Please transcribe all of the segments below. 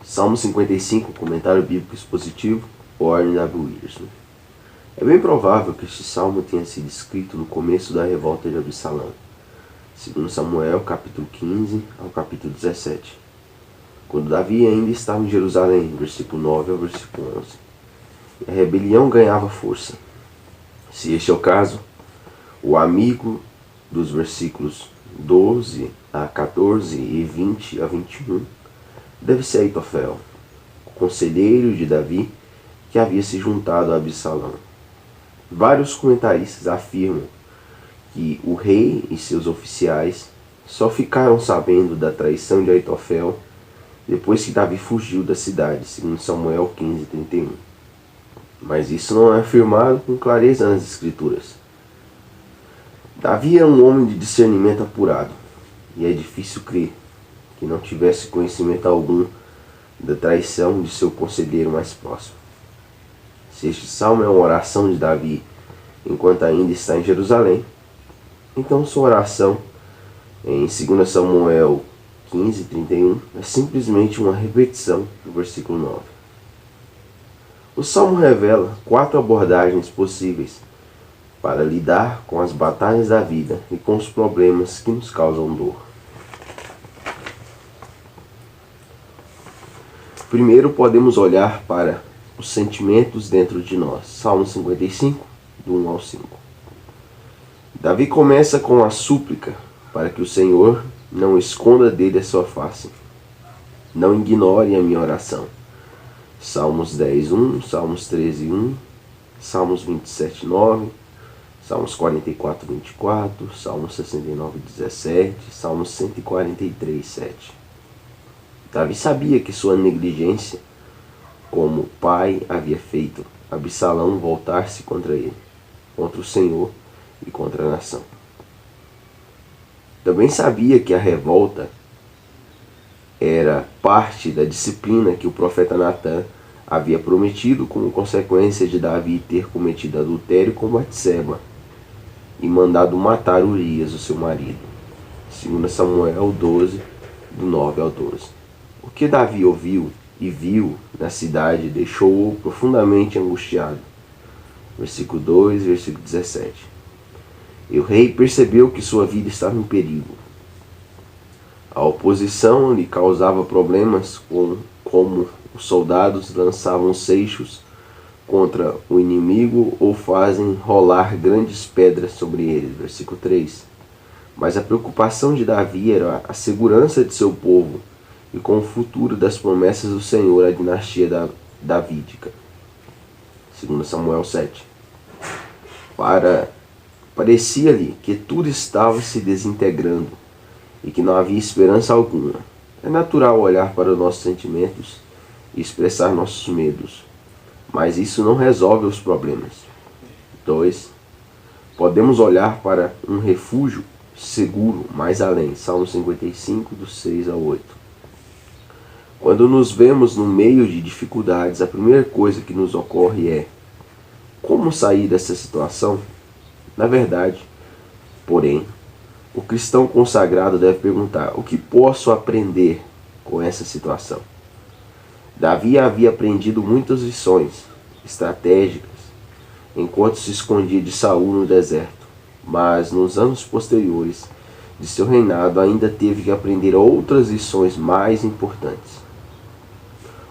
Salmo 55, comentário bíblico expositivo, Warren W. Wiersbe. É bem provável que este salmo tenha sido escrito no começo da revolta de Absalão, segundo Samuel, capítulo 15 ao capítulo 17, quando Davi ainda estava em Jerusalém, versículo 9 ao versículo 11, e a rebelião ganhava força. Se este é o caso, o amigo dos versículos 12 a 14 e 20 a 21 deve ser Aitofel, o conselheiro de Davi que havia se juntado a Absalão. Vários comentaristas afirmam que o rei e seus oficiais só ficaram sabendo da traição de Aitofel depois que Davi fugiu da cidade, segundo Samuel 15:31. Mas isso não é afirmado com clareza nas escrituras. Davi era um homem de discernimento apurado, e é difícil crer que não tivesse conhecimento algum da traição de seu conselheiro mais próximo. Se este salmo é uma oração de Davi enquanto ainda está em Jerusalém, então sua oração em 2 Samuel 15:31 é simplesmente uma repetição do versículo 9. O salmo revela 4 abordagens possíveis para lidar com as batalhas da vida e com os problemas que nos causam dor. Primeiro, podemos olhar para os sentimentos dentro de nós. Salmo 55, do 1 ao 5. Davi começa com a súplica para que o Senhor não esconda dele a sua face. Não ignore a minha oração. Salmos 10:1, Salmos 13:1, Salmos 27:9, Salmos 44:24, Salmos 69:17, Salmos 143:7. Davi sabia que sua negligência como pai havia feito Absalão voltar-se contra ele, contra o Senhor e contra a nação. Também sabia que a revolta era parte da disciplina que o profeta Natã havia prometido como consequência de Davi ter cometido adultério com Batseba e mandado matar Urias, o seu marido. 2 Samuel 12, do 9 ao 12. O que Davi ouviu e viu na cidade deixou-o profundamente angustiado. Versículo 2, versículo 17. E o rei percebeu que sua vida estava em perigo. A oposição lhe causava problemas como os soldados lançavam seixos contra o inimigo ou fazem rolar grandes pedras sobre ele. Versículo 3. Mas a preocupação de Davi era a segurança de seu povo e com o futuro das promessas do Senhor à dinastia davídica. 2 Samuel 7. Parecia-lhe que tudo estava se desintegrando e que não havia esperança alguma. É natural olhar para os nossos sentimentos e expressar nossos medos, mas isso não resolve os problemas. 2. Podemos olhar para um refúgio seguro mais além. Salmo 55, do 6 ao 8. Quando nos vemos no meio de dificuldades, a primeira coisa que nos ocorre é: como sair dessa situação? Na verdade, porém, o cristão consagrado deve perguntar: o que posso aprender com essa situação? Davi havia aprendido muitas lições estratégicas enquanto se escondia de Saul no deserto, mas nos anos posteriores de seu reinado ainda teve que aprender outras lições mais importantes.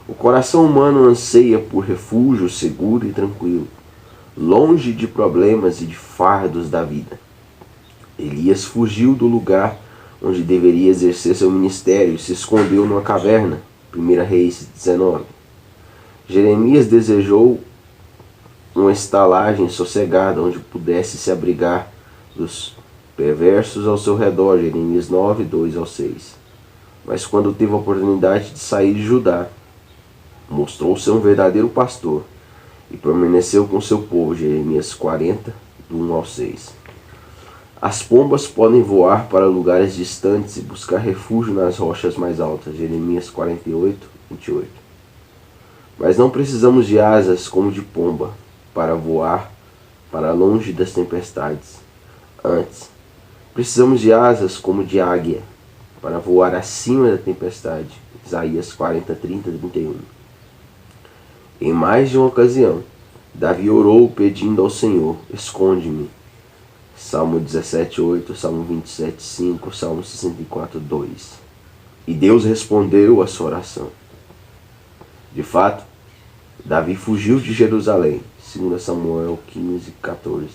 O coração humano anseia por refúgio seguro e tranquilo, longe de problemas e de fardos da vida. Elias fugiu do lugar onde deveria exercer seu ministério e se escondeu numa caverna. 1 Reis 19. Jeremias desejou uma estalagem sossegada onde pudesse se abrigar dos perversos ao seu redor. Jeremias 9, 2 ao 6. Mas quando teve a oportunidade de sair de Judá, mostrou ser um verdadeiro pastor e permaneceu com seu povo. Jeremias 40, do 1 ao 6. As pombas podem voar para lugares distantes e buscar refúgio nas rochas mais altas. Jeremias 48, 28. Mas não precisamos de asas como de pomba para voar para longe das tempestades. Antes, precisamos de asas como de águia para voar acima da tempestade Isaías 40, 30, 31. Em mais de uma ocasião, Davi orou pedindo ao Senhor: esconde-me. Salmo 17, 8, Salmo 27, 5, Salmo 64, 2. E Deus respondeu a sua oração. De fato, Davi fugiu de Jerusalém, 2 Samuel 15, 14,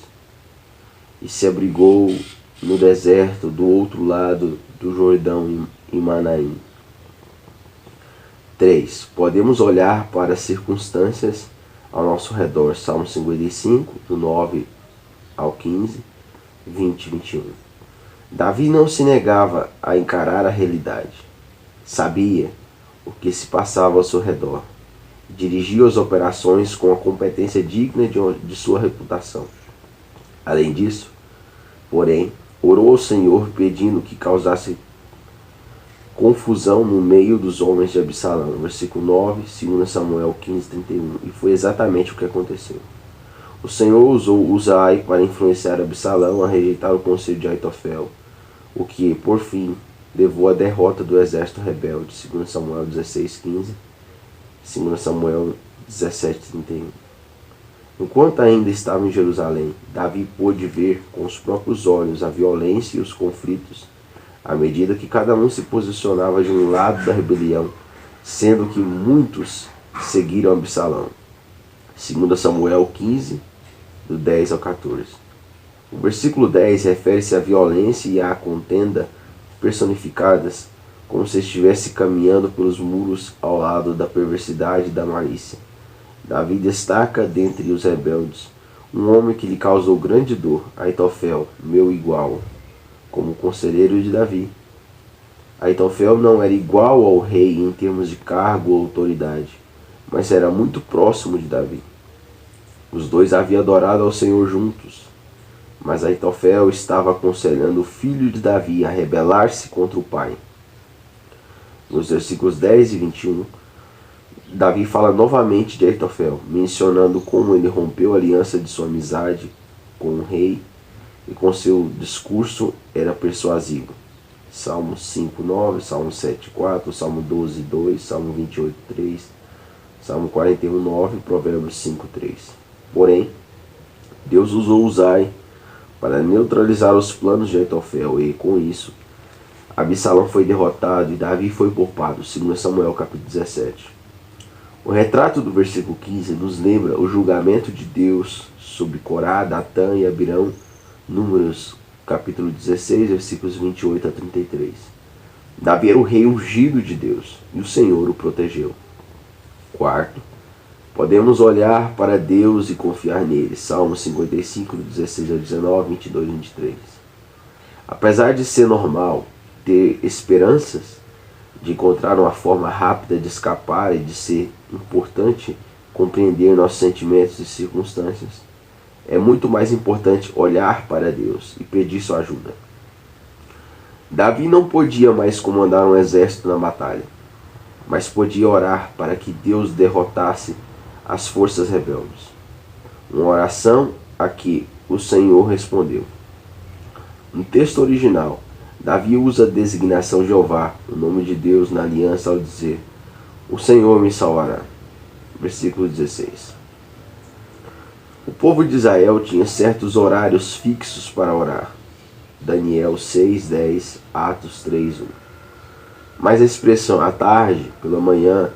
e se abrigou no deserto do outro lado do Jordão, em Manaim. 3. Podemos olhar para as circunstâncias ao nosso redor. Salmo 55, do 9 ao 15, 20 e 21. Davi não se negava a encarar a realidade. Sabia o que se passava ao seu redor. Dirigia as operações com a competência digna de sua reputação. Além disso, porém, orou ao Senhor pedindo que causasse confusão no meio dos homens de Absalão. Versículo 9, 2 Samuel 15, 31. E foi exatamente o que aconteceu. O Senhor usou Uzai para influenciar Absalão a rejeitar o conselho de Aitofel, o que, por fim, levou à derrota do exército rebelde. 2 Samuel 16, 15, 2 Samuel 17, 31. Enquanto ainda estava em Jerusalém, Davi pôde ver com os próprios olhos a violência e os conflitos, à medida que cada um se posicionava de um lado da rebelião, sendo que muitos seguiram Absalão. 2 Samuel 15, do 10 ao 14. O versículo 10 refere-se à violência e à contenda personificadas, como se estivesse caminhando pelos muros ao lado da perversidade e da malícia. Davi destaca dentre os rebeldes um homem que lhe causou grande dor, Aitofel, meu igual, como conselheiro de Davi. Aitofel não era igual ao rei em termos de cargo ou autoridade, mas era muito próximo de Davi. Os dois haviam adorado ao Senhor juntos, mas Aitofel estava aconselhando o filho de Davi a rebelar-se contra o pai. Nos versículos 10 e 21, Davi fala novamente de Aitofel, mencionando como ele rompeu a aliança de sua amizade com o rei e com seu discurso era persuasivo. Salmo 5, 9, Salmo 7, 4, Salmo 12, 2, Salmo 28, 3, Salmo 41, 9 e Provérbios 5, 3. Porém, Deus usou Uzai para neutralizar os planos de Aitofel e, com isso, Absalão foi derrotado e Davi foi poupado. 2 Samuel capítulo 17. O retrato do versículo 15 nos lembra o julgamento de Deus sobre Corá, Datã e Abirão, Números capítulo 16, versículos 28 a 33. Davi era o rei ungido de Deus e o Senhor o protegeu. 4. Podemos olhar para Deus e confiar nele. Salmo 55, 16 a 19, 22 e 23. Apesar de ser normal ter esperanças de encontrar uma forma rápida de escapar e de ser importante compreender nossos sentimentos e circunstâncias, é muito mais importante olhar para Deus e pedir sua ajuda. Davi não podia mais comandar um exército na batalha, mas podia orar para que Deus derrotasse as forças rebeldes. Uma oração a que o Senhor respondeu. No texto original, Davi usa a designação Jeová, o nome de Deus na aliança, ao dizer: o Senhor me salvará. Versículo 16. O povo de Israel tinha certos horários fixos para orar. Daniel 6, 10, Atos 3, 1. Mas a expressão à tarde, pela manhã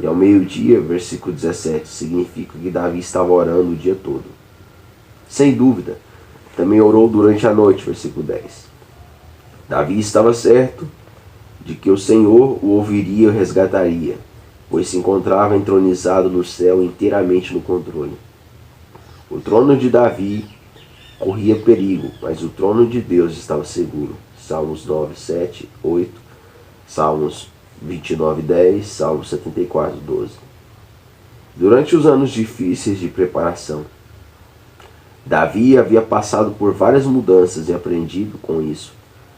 e ao meio-dia, versículo 17, significa que Davi estava orando o dia todo. Sem dúvida, também orou durante a noite, versículo 10. Davi estava certo de que o Senhor o ouviria e o resgataria, pois se encontrava entronizado no céu, inteiramente no controle. O trono de Davi corria perigo, mas o trono de Deus estava seguro. Salmos 9, 7, 8, Salmos 29, 10, Salmos 74, 12. Durante os anos difíceis de preparação, Davi havia passado por várias mudanças e aprendido com isso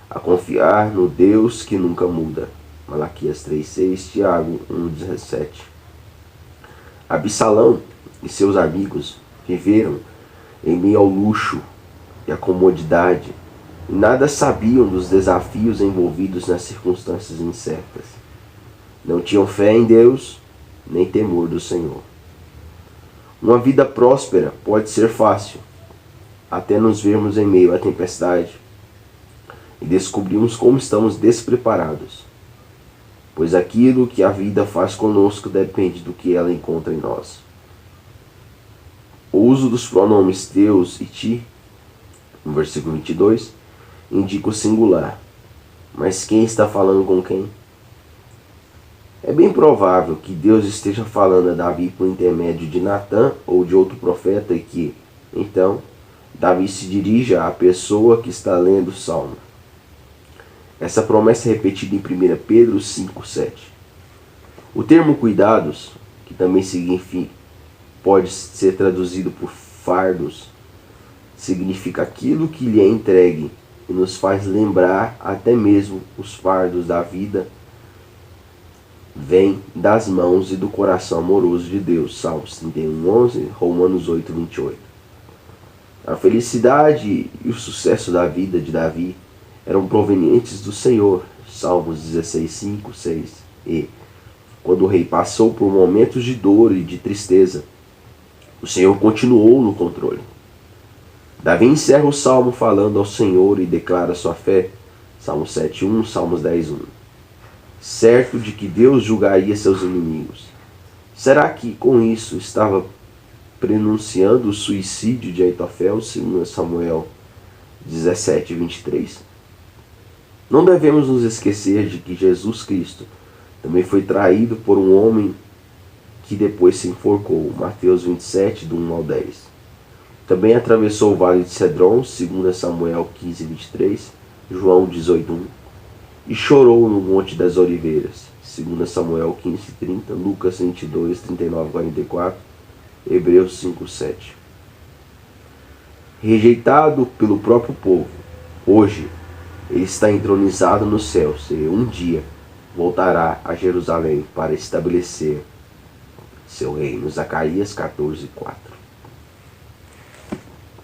a confiar no Deus que nunca muda. Malaquias 3:6, Tiago 1:17. Absalão e seus amigos viveram em meio ao luxo e à comodidade e nada sabiam dos desafios envolvidos nas circunstâncias incertas. Não tinham fé em Deus, nem temor do Senhor. Uma vida próspera pode ser fácil, até nos vermos em meio à tempestade e descobrimos como estamos despreparados, pois aquilo que a vida faz conosco depende do que ela encontra em nós. O uso dos pronomes teus e ti, no versículo 22, indica o singular. Mas quem está falando com quem? É bem provável que Deus esteja falando a Davi por intermédio de Natã ou de outro profeta e que, então, Davi se dirija à pessoa que está lendo o Salmo. Essa promessa é repetida em 1 Pedro 5,7. O termo cuidados, que também significa, pode ser traduzido por fardos, significa aquilo que lhe é entregue e nos faz lembrar até mesmo os fardos da vida vêm das mãos e do coração amoroso de Deus. Salmos 31:11, Romanos 8:28. A felicidade e o sucesso da vida de Davi eram provenientes do Senhor. Salmos 16:5, 6. E, quando o rei passou por momentos de dor e de tristeza, o Senhor continuou no controle. Davi encerra o salmo falando ao Senhor e declara sua fé. Salmos 7:1, Salmos 10:1. Certo de que Deus julgaria seus inimigos. Será que com isso estava prenunciando o suicídio de Aitofel, segundo Samuel 17:23? Não devemos nos esquecer de que Jesus Cristo também foi traído por um homem que depois se enforcou. Mateus 27, do 1 ao 10. Também atravessou o vale de Cedron, segundo Samuel 15:23, João 18:1. E chorou no Monte das Oliveiras, segundo Samuel 15:30, Lucas 22, 39, 44, Hebreus 5:7. Rejeitado pelo próprio povo, hoje ele está entronizado nos céus e um dia voltará a Jerusalém para estabelecer seu reino. Zacarias 14:4.